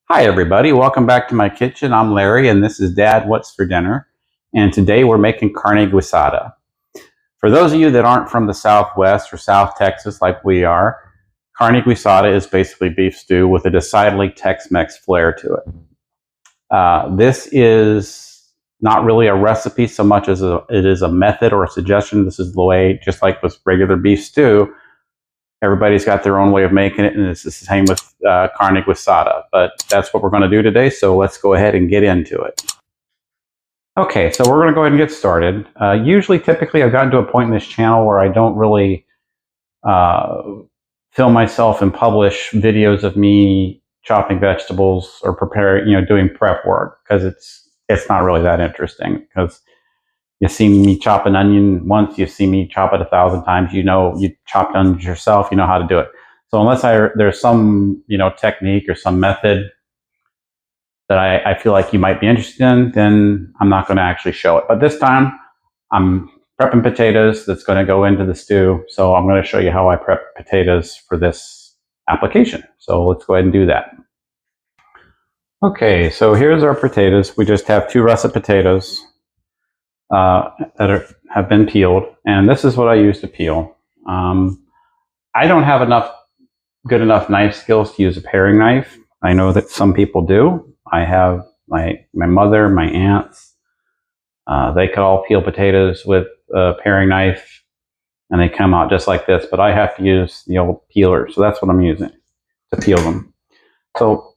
Hi everybody, welcome back to my kitchen. I'm Larry and this is Dad What's for Dinner. And today we're making carne guisada. For those of you that aren't from the Southwest or South Texas like we are, carne guisada is basically beef stew with a decidedly Tex-Mex flair to it. This is not really a recipe so much as it is a method or a suggestion. This is the way, just like with regular beef stew, everybody's got their own way of making it, and it's the same with carne guisada. But that's what we're going to do today, so let's go ahead and get into it. Okay, so we're going to go ahead and get started. Typically, I've gotten to a point in this channel where I don't really film myself and publish videos of me chopping vegetables or preparing, doing prep work, because it's not really that interesting. Because you see me chop an onion once, you see me chop it 1,000 times. You chopped onions yourself, you know how to do it. So unless there's some technique or some method that I feel like you might be interested in, then I'm not going to actually show it. But this time I'm prepping potatoes that's going to go into the stew. So I'm going to show you how I prep potatoes for this application. So let's go ahead and do that. Okay, so here's our potatoes. We just have 2 russet potatoes that have been peeled, and this is what I use to peel. I don't have good enough knife skills to use a paring knife. I know that some people do. I have my mother, my aunts. They could all peel potatoes with a paring knife, and they come out just like this. But I have to use the old peeler, so that's what I'm using to peel them. So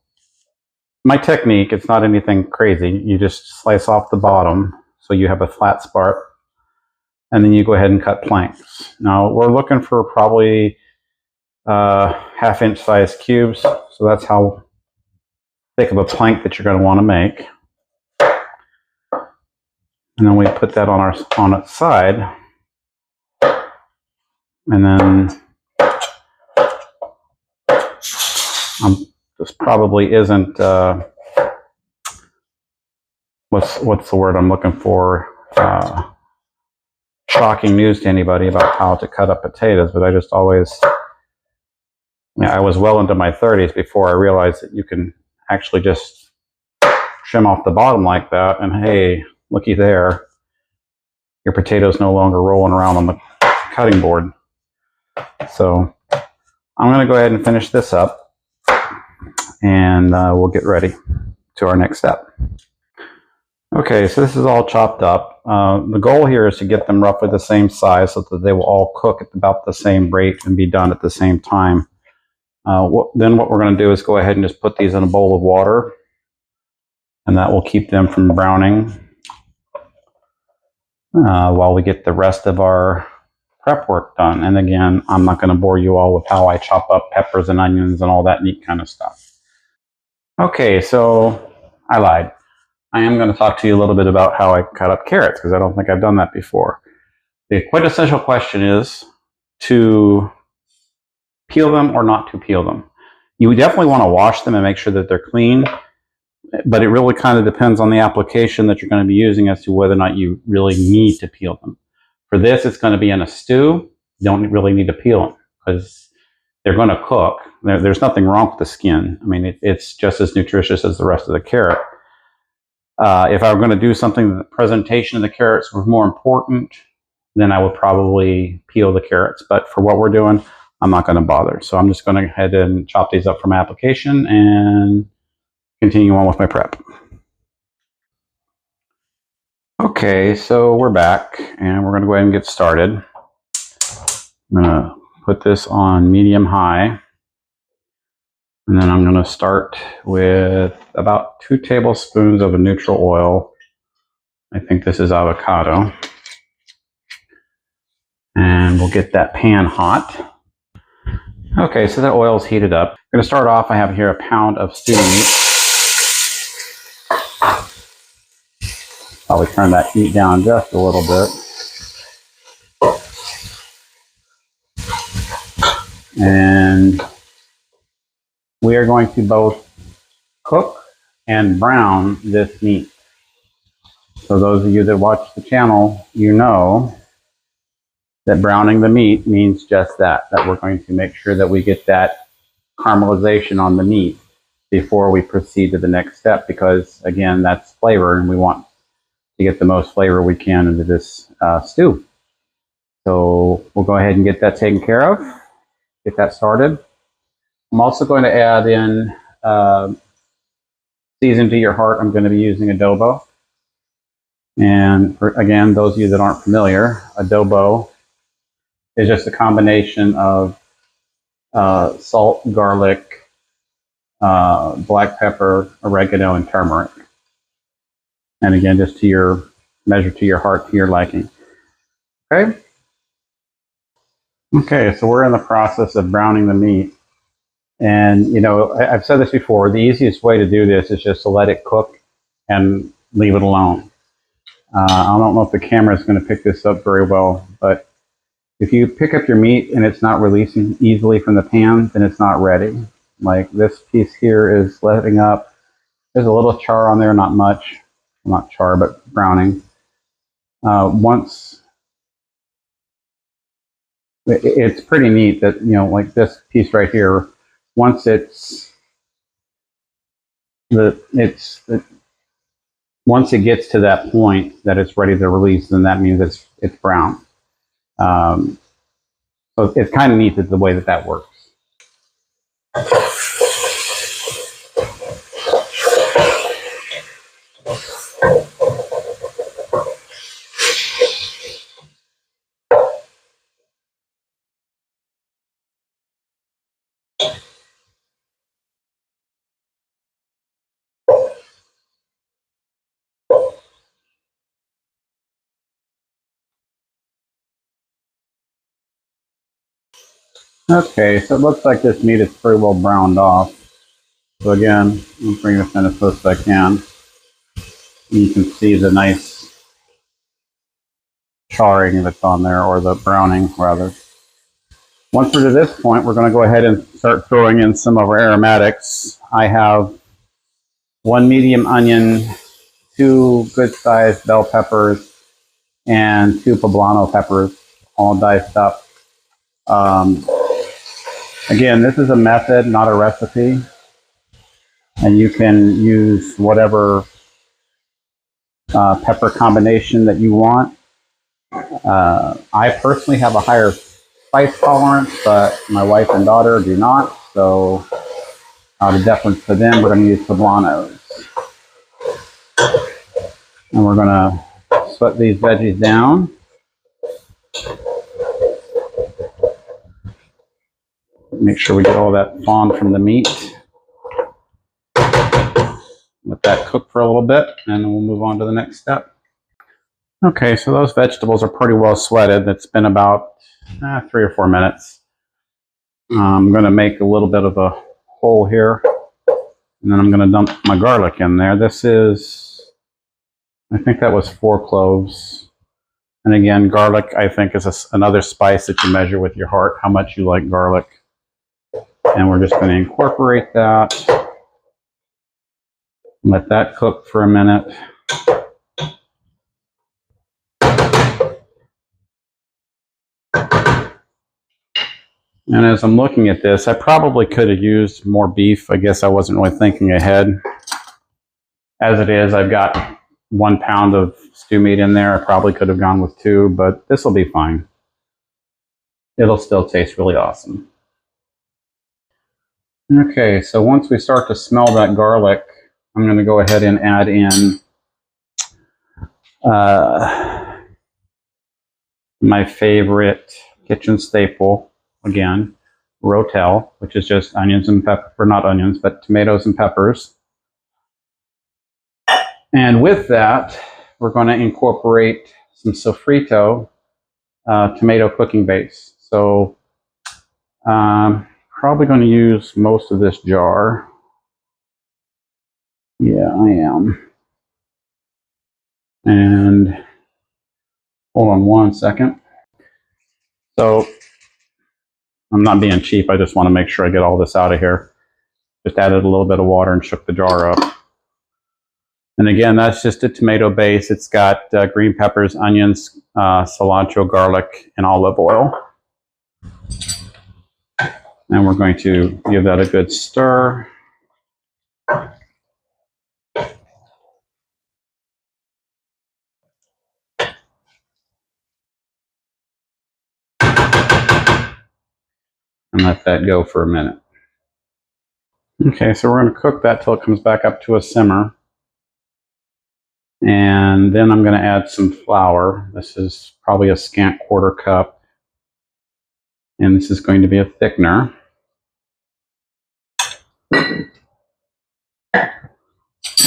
my technique, it's not anything crazy. You just slice off the bottom so you have a flat spot, and then you go ahead and cut planks. Now we're looking for probably 1/2-inch size cubes, so that's how thick of a plank that you're going to want to make. And then we put that on its side, and then this probably isn't what's the word I'm looking for, shocking news to anybody about how to cut up potatoes, but I just always, I was well into my 30s before I realized that you can actually just trim off the bottom like that, and hey, looky there, your potato's no longer rolling around on the cutting board. So I'm going to go ahead and finish this up, and we'll get ready to our next step. Okay, so this is all chopped up. The goal here is to get them roughly the same size so that they will all cook at about the same rate and be done at the same time. Then what we're going to do is go ahead and just put these in a bowl of water, and that will keep them from browning while we get the rest of our prep work done. And again, I'm not going to bore you all with how I chop up peppers and onions and all that neat kind of stuff. Okay, so I lied. I am going to talk to you a little bit about how I cut up carrots, because I don't think I've done that before. The quintessential question is to peel them or not to peel them. You definitely want to wash them and make sure that they're clean, but it really kind of depends on the application that you're going to be using as to whether or not you really need to peel them. For this, it's going to be in a stew. You don't really need to peel them because they're going to cook. There's nothing wrong with the skin. I mean, it's just as nutritious as the rest of the carrot. If I were going to do something, the presentation of the carrots was more important, then I would probably peel the carrots. But for what we're doing, I'm not going to bother. So I'm just going to go ahead and chop these up from application and continue on with my prep. Okay, so we're back, and we're going to go ahead and get started. I'm going to put this on medium-high. And then I'm going to start with about 2 tablespoons of a neutral oil. I think this is avocado. And we'll get that pan hot. Okay, so that oil's heated up. I'm going to start off, I have here 1 pound of stew meat. Probably turn that heat down just a little bit. And we are going to both cook and brown this meat. So those of you that watch the channel, you know that browning the meat means just that we're going to make sure that we get that caramelization on the meat. before we proceed to the next step, because again, that's flavor, and we want to get the most flavor we can into this stew. So we'll go ahead and get that taken care of, get that started. I'm also going to add in season to your heart. I'm going to be using adobo. And again, those of you that aren't familiar, adobo is just a combination of salt, garlic, black pepper, oregano, and turmeric. And again, just to your measure, to your heart, to your liking. Okay. Okay, so we're in the process of browning the meat. And, you know, I've said this before, the easiest way to do this is just to let it cook and leave it alone. I don't know if the camera is going to pick this up very well, but if you pick up your meat and it's not releasing easily from the pan, then it's not ready. Like this piece here is letting up. There's a little char on there, not much. Not char, but browning. Once it's pretty neat that, you know, like this piece right here, once once it gets to that point that it's ready to release, then that means it's brown. So it's kind of neat the way that works. Okay, so it looks like this meat is pretty well browned off. So again, I'll bring this in as close as I can. You can see the nice charring that's on there, or the browning rather. Once we're to this point, we're going to go ahead and start throwing in some of our aromatics. I have 1 medium onion, 2 good-sized bell peppers, and 2 poblano peppers, all diced up. Again, this is a method, not a recipe, and you can use whatever pepper combination that you want. I personally have a higher spice tolerance, but my wife and daughter do not, so out of deference to them, we're going to use poblanos. And we're going to sweat these veggies down. Make sure we get all that fond from the meat. Let that cook for a little bit, and then we'll move on to the next step. Okay, so those vegetables are pretty well sweated. It's been about 3 or 4 minutes. I'm going to make a little bit of a hole here, and then I'm going to dump my garlic in there. This is, I think that was 4 cloves. And again, garlic, I think, is another spice that you measure with your heart, how much you like garlic. And we're just going to incorporate that. Let that cook for a minute. And as I'm looking at this, I probably could have used more beef. I guess I wasn't really thinking ahead. As it is, I've got 1 pound of stew meat in there. I probably could have gone with 2, but this will be fine. It'll still taste really awesome. Okay, so once we start to smell that garlic, I'm going to go ahead and add in my favorite kitchen staple, again, rotel, which is just onions and pepper, or not onions, but tomatoes and peppers. And with that, we're going to incorporate some sofrito tomato cooking base. So probably going to use most of this jar. Yeah, I am. And hold on 1 second. So I'm not being cheap. I just want to make sure I get all this out of here. Just added a little bit of water and shook the jar up. And again, that's just a tomato base. It's got green peppers, onions, cilantro, garlic, and olive oil. And we're going to give that a good stir. and let that go for a minute. Okay, so we're going to cook that till it comes back up to a simmer. And then I'm going to add some flour. This is probably a scant 1/4 cup. And this is going to be a thickener.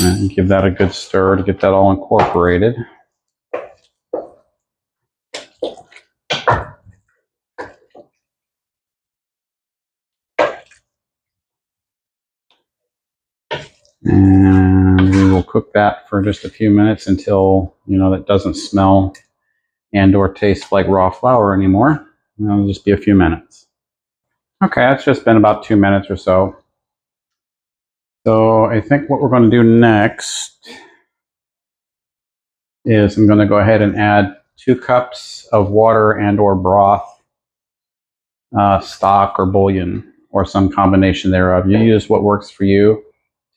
And give that a good stir to get that all incorporated. And we will cook that for just a few minutes until, that doesn't smell and or taste like raw flour anymore. And it'll just be a few minutes. Okay, it's just been about 2 minutes or so. So I think what we're going to do next is I'm going to go ahead and add 2 cups of water and or broth, stock or bouillon, or some combination thereof. You use what works for you.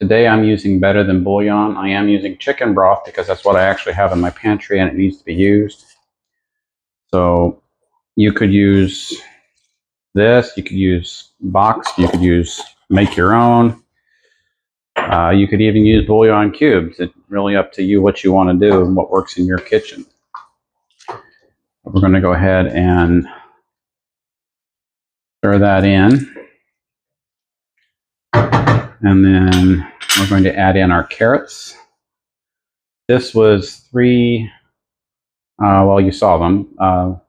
Today I'm using better than bouillon. I am using chicken broth because that's what I actually have in my pantry and it needs to be used. So you could use this, you could use boxed, you could use make your own. You could even use bouillon cubes. It's really up to you what you want to do and what works in your kitchen. We're going to go ahead and stir that in. And then we're going to add in our carrots. This was 3, well, you saw them,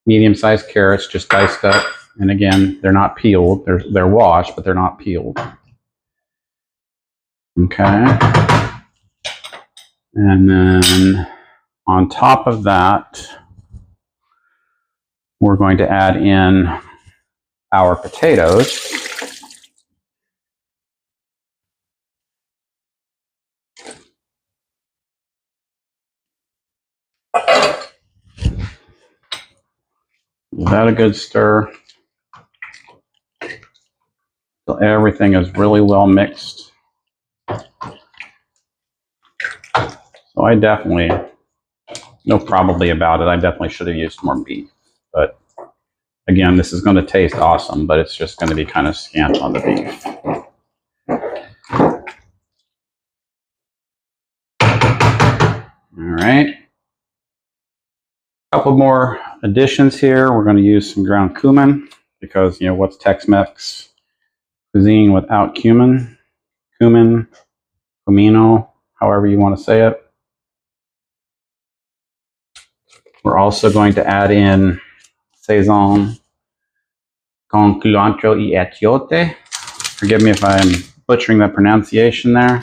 medium-sized carrots just diced up. And again, they're not peeled. They're washed, but they're not peeled. Okay. And then on top of that, we're going to add in our potatoes. Give that a good stir. So everything is really well mixed. So I definitely, no probably about it, I definitely should have used more beef. But again, this is going to taste awesome, but it's just going to be kind of scant on the beef. All right. A couple more additions here. We're going to use some ground cumin because, what's Tex-Mex cuisine without cumin? Cumin, cumino, however you want to say it. We're also going to add in saison con culantro y achiote. Forgive me if I'm butchering the pronunciation there.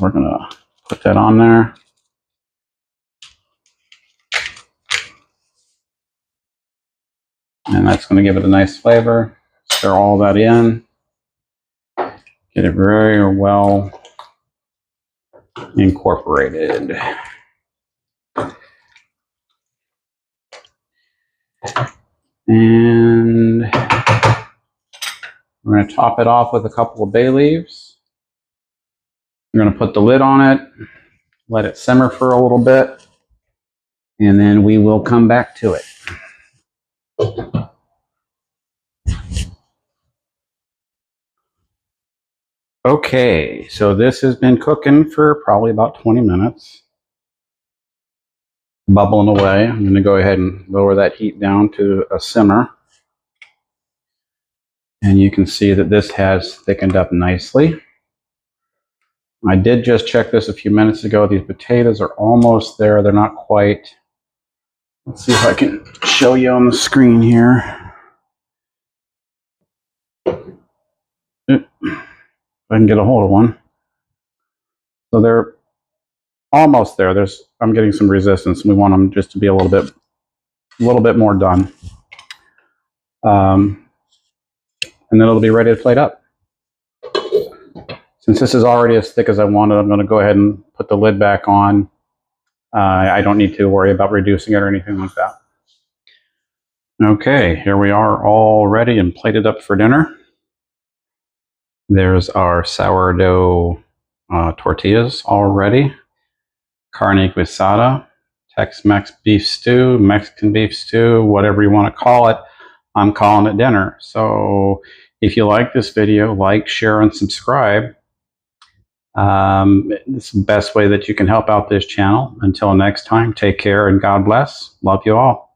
We're going to put that on there. And that's going to give it a nice flavor. Stir all that in. Get it very well incorporated. And we're going to top it off with a couple of bay leaves. We're going to put the lid on it, let it simmer for a little bit, and then we will come back to it. Okay, so this has been cooking for probably about 20 minutes. Bubbling away. I'm going to go ahead and lower that heat down to a simmer. And you can see that this has thickened up nicely. I did just check this a few minutes ago. These potatoes are almost there. They're not quite. Let's see if I can show you on the screen here. If I can get a hold of one. So they're almost there. I'm getting some resistance. We want them just to be a little bit more done. And then it'll be ready to plate up. Since this is already as thick as I wanted, I'm going to go ahead and put the lid back on. I don't need to worry about reducing it or anything like that. Okay, here we are all ready and plated up for dinner. There's our sourdough tortillas all ready. Carne Guisada, Tex-Mex beef stew, Mexican beef stew, whatever you want to call it. I'm calling it dinner. So if you like this video, like, share, and subscribe. It's the best way that you can help out this channel. Until next time, take care and God bless. Love you all.